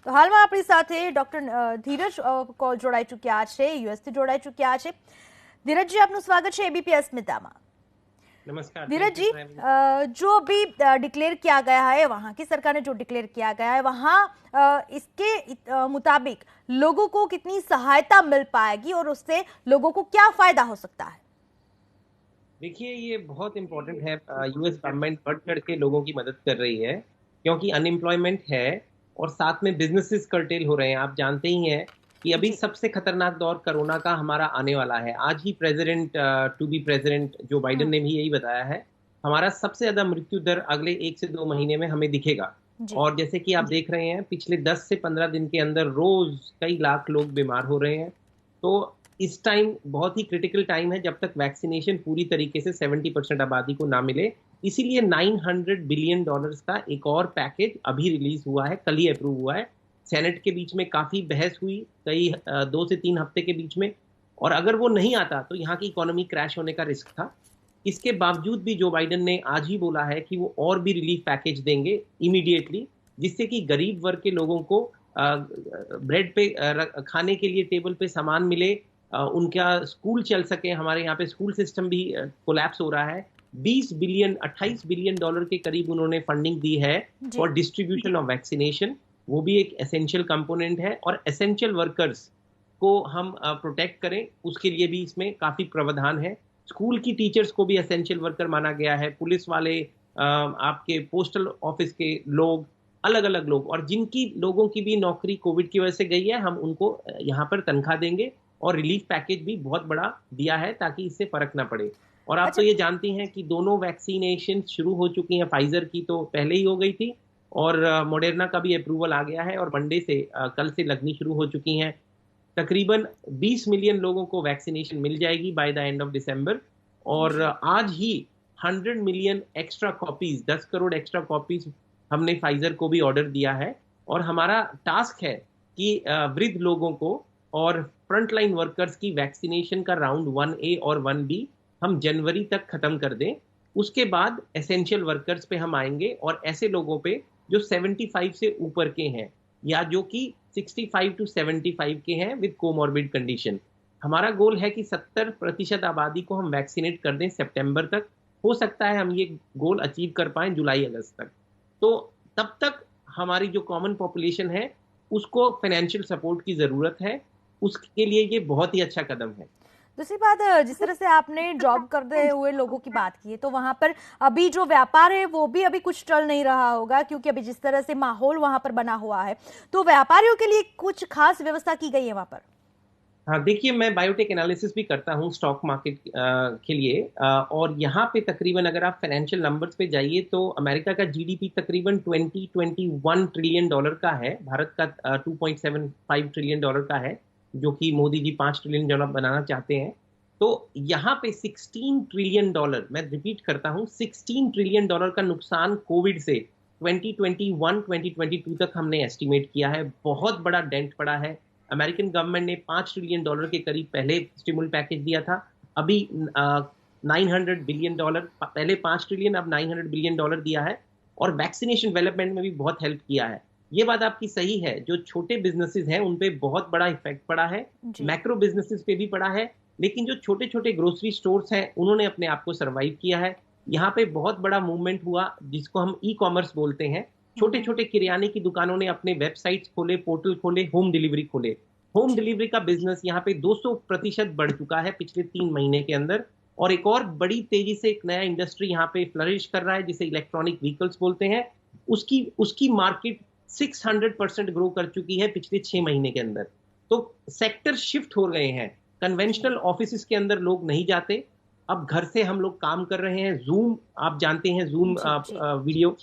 તો હાલમાં આપણી સાથે ડોક્ટર ધીરજ કોલ જોડાઈ ચૂક્યા છે, યુએસથી જોડાઈ ચૂક્યા છે। ધીરજજી, આપનું સ્વાગત છે એબીપી अस्मिताમાં। नमस्कार धीरज जी, जो अभी डिक्लेयर किया गया है, वहाँ की सरकार ने जो डिक्लेयर किया गया है, वहाँ इसके मुताबिक लोगों को कितनी सहायता मिल पाएगी और उससे लोगों को क्या फायदा हो सकता है? देखिए, ये बहुत इम्पोर्टेंट है। यूएस गवर्नमेंट बढ़ चढ़ के लोगों की मदद कर रही है, क्योंकि अनएम्प्लॉयमेंट है और साथ में बिजनेसेस कर्टेल हो रहे हैं। आप जानते ही हैं कि अभी जी। सबसे खतरनाक दौर कोरोना का हमारा आने वाला है। आज ही president to be president Joe Biden ने भी यही बताया है, हमारा सबसे ज्यादा मृत्यु दर अगले 1 से 2 महीने में हमें दिखेगा। जी। और जैसे कि आप देख रहे हैं, पिछले 10 से 15 दिन के अंदर रोज कई लाख लोग बीमार हो रहे हैं। तो इस टाइम बहुत ही क्रिटिकल टाइम है, जब तक वैक्सीनेशन पूरी तरीके से 70% आबादी को ना मिले। इसीलिए $900 बिलियन का एक और पैकेज अभी रिलीज हुआ है, कल ही अप्रूव हुआ है। सेनेट के बीच में काफी बहस हुई, कई 2 से 3 हफ्ते के बीच में, और अगर वो नहीं आता तो यहाँ की इकोनॉमी क्रैश होने का रिस्क था। इसके बावजूद भी जो बाइडेन ने आज ही बोला है कि वो और भी रिलीफ पैकेज देंगे इमीडिएटली, जिससे कि गरीब वर्ग के लोगों को ब्रेड पे खाने के लिए टेबल पे सामान मिले, उनका स्कूल चल सके। हमारे यहाँ पे स्कूल सिस्टम भी कोलैप्स हो रहा है। 28 बिलियन डॉलर के करीब उन्होंने फंडिंग दी है फॉर डिस्ट्रीब्यूशन ऑफ वैक्सीनेशन। वो भी एक एसेंशियल कंपोनेंट है, और एसेंशियल वर्कर्स को हम प्रोटेक्ट करें, उसके लिए भी इसमें काफी प्रावधान है। स्कूल की टीचर्स को भी एसेंशियल वर्कर माना गया है, पुलिस वाले, आपके पोस्टल ऑफिस के लोग, अलग अलग लोग, और जिनकी लोगों की भी नौकरी कोविड की वजह से गई है, हम उनको यहाँ पर तनख्वाह देंगे। और रिलीफ पैकेज भी बहुत बड़ा दिया है ताकि इससे फर्क ना पड़े। और आप तो ये जानती हैं कि दोनों वैक्सीनेशन शुरू हो चुकी हैं। फाइजर की तो पहले ही हो गई थी, और मॉडर्ना का भी अप्रूवल आ गया है, और मंडे से कल से लगनी शुरू हो चुकी हैं। तकरीबन 20 मिलियन लोगों को वैक्सीनेशन मिल जाएगी by the end of December. और आज ही 100 million extra copies, 10 crore extra copies हमने फाइजर को भी ऑर्डर दिया है। और हमारा टास्क है कि वृद्ध लोगों को और फ्रंटलाइन वर्कर्स की वैक्सीनेशन का राउंड 1A और 1B हम जनवरी तक खत्म कर दें। उसके बाद एसेंशियल वर्कर्स पे हम आएंगे, और ऐसे लोगों पे जो 75 से ऊपर के हैं, या जो कि 65 टू 75 के हैं विद कोमॉर्बिड कंडीशन। हमारा गोल है कि 70% आबादी को हम वैक्सीनेट कर दें सितंबर तक। हो सकता है हम ये गोल अचीव कर पाएं जुलाई अगस्त तक। तो तब तक हमारी जो कॉमन पॉपुलेशन है उसको फाइनेंशियल सपोर्ट की जरूरत है। उसके लिए ये बहुत ही अच्छा कदम है। दूसरी बात, जिस तरह से आपने जॉब करते हुए लोगों की बात की है, तो वहां पर अभी जो व्यापार है वो भी अभी कुछ चल नहीं रहा होगा, क्योंकि अभी जिस तरह से माहौल वहां पर बना हुआ है, तो व्यापारियों के लिए कुछ खास व्यवस्था की गई है वहां पर? हाँ, देखिए, मैं बायोटेक एनालिसिस भी करता हूँ स्टॉक मार्केट के लिए, और यहाँ पे तकरीबन अगर आप फाइनेंशियल नंबर्स पे जाइए तो अमेरिका का जीडीपी तकरीबन 21 ट्रिलियन डॉलर का है, भारत का 2.75 ट्रिलियन डॉलर का है, जो कि मोदी जी 5 ट्रिलियन डॉलर बनाना चाहते हैं। तो यहाँ पे 16 ट्रिलियन डॉलर, मैं रिपीट करता हूँ, 16 ट्रिलियन डॉलर का नुकसान कोविड से 2021-2022 तक हमने एस्टिमेट किया है। बहुत बड़ा डेंट पड़ा है। अमेरिकन गवर्नमेंट ने 5 ट्रिलियन डॉलर के करीब पहले स्टिमुलस पैकेज दिया था। अभी 900 बिलियन डॉलर, पहले 5 ट्रिलियन, अब 900 बिलियन डॉलर दिया है। और वैक्सीनेशन डेवलपमेंट में भी बहुत हेल्प किया है। ये बात आपकी सही है, जो छोटे बिजनेसेस हैं उन पे बहुत बड़ा इफेक्ट पड़ा है, मैक्रो बिजनेसेस पे भी पड़ा है, लेकिन जो छोटे छोटे ग्रोसरी स्टोर्स हैं उन्होंने अपने आप को सर्वाइव किया है। यहाँ पे बहुत बड़ा मूवमेंट हुआ, जिसको हम ई कॉमर्स बोलते हैं। छोटे छोटे किराने की दुकानों ने अपने वेबसाइट्स खोले, पोर्टल खोले, होम डिलीवरी खोले। होम डिलीवरी का बिजनेस यहाँ पे 200% बढ़ चुका है पिछले 3 महीने के अंदर। और एक और बड़ी तेजी से एक नया इंडस्ट्री यहाँ पे फ्लरिश कर रहा है, जिसे इलेक्ट्रॉनिक व्हीकल्स बोलते हैं। उसकी मार्केट 600% ग्रो कर चुकी है पिछले 6 महीने के अंदर। तो सेक्टर शिफ्ट हो गए हैं। कन्वेंशनल ऑफिस के अंदर लोग नहीं जाते, अब घर से हम लोग काम कर रहे हैं। जूम, आप जानते हैं, जूम वीडियो,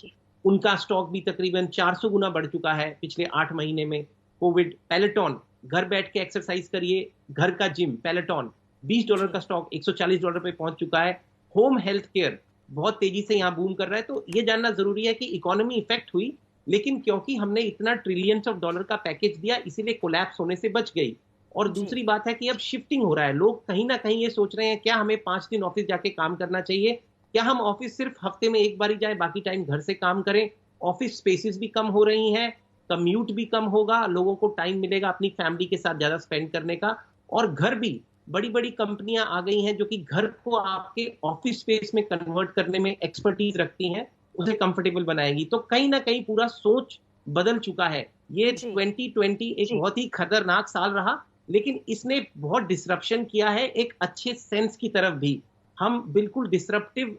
उनका स्टॉक भी तकरीबन 400 गुना बढ़ चुका है पिछले 8 महीने में। कोविड, पेलेटॉन, घर बैठ के एक्सरसाइज करिए, घर का जिम, पेलेटॉन, $20 का स्टॉक $140 पे पहुंच चुका है। होम हेल्थ केयर बहुत तेजी से यहाँ बूम कर रहा है। तो ये जानना जरूरी है कि इकोनॉमी इफेक्ट हुई, लेकिन क्योंकि हमने इतना ट्रिलियंस ऑफ डॉलर का पैकेज दिया, इसीलिए कोलैप्स होने से बच गई। और दूसरी बात है कि अब शिफ्टिंग हो रहा है। लोग कहीं ना कहीं ये सोच रहे हैं, क्या हमें 5 दिन ऑफिस जाके काम करना चाहिए, क्या हम ऑफिस सिर्फ हफ्ते में एक बार ही जाए, बाकी टाइम घर से काम करें। ऑफिस स्पेसेस भी कम हो रही हैं, कम्यूट भी कम होगा, लोगों को टाइम मिलेगा अपनी फैमिली के साथ ज्यादा स्पेंड करने का। और घर भी, बड़ी बड़ी कंपनियां आ गई हैं जो कि घर को आपके ऑफिस स्पेस में कन्वर्ट करने में एक्सपर्टीज रखती हैं, उसे कंफर्टेबल बनाएगी। तो कहीं ना कहीं पूरा सोच बदल चुका है। ये जी 2020 एक बहुत ही खतरनाक साल रहा, लेकिन इसने बहुत डिसरप्शन किया है एक अच्छे सेंस की तरफ भी। हम बिल्कुल डिसरप्टिव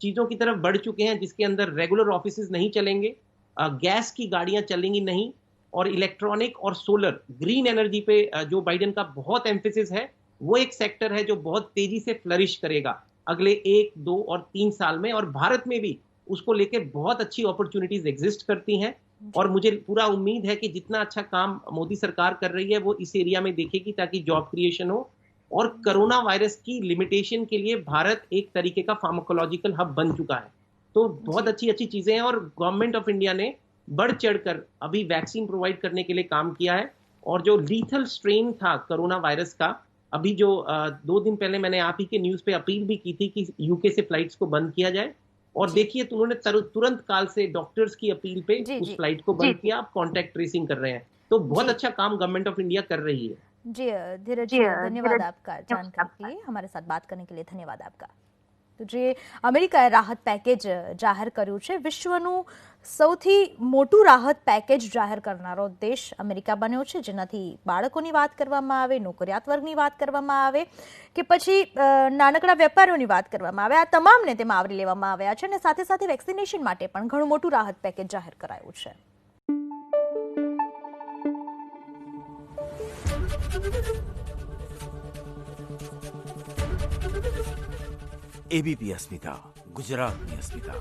चीजों की तरफ बढ़ चुके हैं, जिसके अंदर रेगुलर ऑफिसेज नहीं चलेंगे, गैस की गाड़ियां चलेंगी नहीं, और इलेक्ट्रॉनिक और सोलर ग्रीन एनर्जी पे जो बाइडेन का बहुत एम्फेसिस है, वो एक सेक्टर है जो बहुत तेजी से फ्लरिश करेगा अगले 1, 2 और 3 साल में। और भारत में भी उसको लेके बहुत अच्छी अपॉर्चुनिटीज एग्जिस्ट करती हैं। और मुझे पूरा उम्मीद है कि जितना अच्छा काम मोदी सरकार कर रही है वो इस एरिया में देखेगी, ताकि जॉब क्रिएशन हो। और कोरोना वायरस की लिमिटेशन के लिए भारत एक तरीके का फार्माकोलॉजिकल हब बन चुका है। तो बहुत अच्छी अच्छी चीजें हैं, और गवर्नमेंट ऑफ इंडिया ने बढ़ चढ़कर अभी वैक्सीन प्रोवाइड करने के लिए काम किया है। और जो लीथल स्ट्रेन था कोरोना वायरस का, अभी जो 2 दिन पहले मैंने आप ही के न्यूज पे अपील भी की थी कि यूके से फ्लाइट्स को बंद किया जाए, और देखिए तो उन्होंने तुरंत काल से डॉक्टर्स की अपील पे जी उस जी फ्लाइट को बंद किया। आप कॉन्टैक्ट ट्रेसिंग कर रहे हैं, तो बहुत जी अच्छा काम गवर्नमेंट ऑफ इंडिया कर रही है। जी धीरज, धन्यवाद आपका जानकारी के लिए, हमारे साथ बात करने के लिए धन्यवाद आपका। તો જે અમેરિકાએ રાહત પેકેજ જાહેર કર્યું છે, વિશ્વનું સૌથી મોટું રાહત પેકેજ જાહેર કરનારો દેશ અમેરિકા બન્યો છે, જેનાથી બાળકોની વાત કરવામાં આવે, નોકરિયાત વર્ગની વાત કરવામાં આવે કે પછી નાનકડા વેપારીઓની વાત કરવામાં આવે, આ તમામને તેમાં આવરી લેવામાં આવ્યા છે, અને સાથે સાથે વેક્સિનેશન માટે પણ ઘણું મોટું રાહત પેકેજ જાહેર કરાયું છે। એબીપી અસ્મિતા, ગુજરાતની અસ્મિતા।